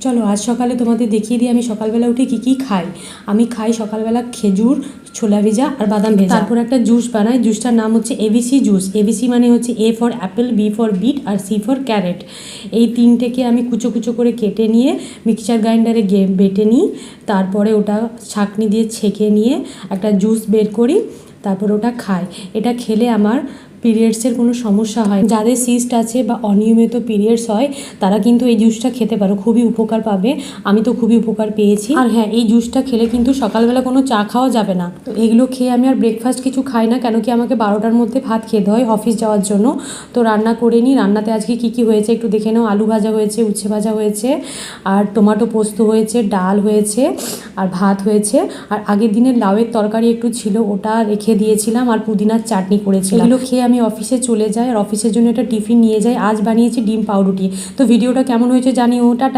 চলো আজ সকালে তোমাদের দেখিয়ে দিই আমি সকালবেলা উঠে কী কী খাই। আমি খাই সকালবেলা খেজুর, ছোলা ভেজা আর বাদাম ভেজা। তারপর একটা জুস বানাই, জুসটার নাম হচ্ছে এবিসি জুস। এবিসি মানে হচ্ছে A for apple, B for beet আর সি ফর ক্যারেট। এই তিনটেকে আমি কুচো কুচো করে কেটে নিয়ে মিক্সচার গ্রাইন্ডারে বেটে নিই। তারপরে ওটা ছাঁকনি দিয়ে ছেঁকে নিয়ে একটা জুস বের করি, তারপর ওটা খাই। এটা খেলে আমার পিরিয়ডসের কোনো সমস্যা হয়। যাদের সিস্ট আছে বা অনিয়মিত পিরিয়ডস হয় তারা কিন্তু এই জুসটা খেতে পারো, খুবই উপকার পাবে। আমি তো খুবই উপকার পেয়েছি। আর হ্যাঁ, এই জুসটা খেলে কিন্তু সকালবেলা কোনো চা খাওয়া যাবে না। তো এগুলো খেয়ে আমি আর ব্রেকফাস্ট কিছু খাই না, কেন কি আমাকে 12টার মধ্যে ভাত খেতে হয় অফিস যাওয়ার জন্য। তো রান্না করে নিই। রান্নাতে আজকে কী কী হয়েছে একটু দেখে নাও। আলু ভাজা হয়েছে, উচ্ছে ভাজা হয়েছে, আর টমেটো পোস্ত হয়েছে, ডাল হয়েছে, আর ভাত হয়েছে। আর আগের দিনের লাউয়ের তরকারি একটু ছিল, ওটা রেখে দিয়েছিলাম, আর পুদিনার চাটনি করেছিলাম। এগুলো খেয়ে আমি অফিসে চলে যাই, আর অফিসের জন্য একটা টিফিন নিয়ে যাই। আজ বানিয়েছি ডিম পাউরুটি। তো ভিডিওটা কেমন হয়েছে জানিও। টাটা।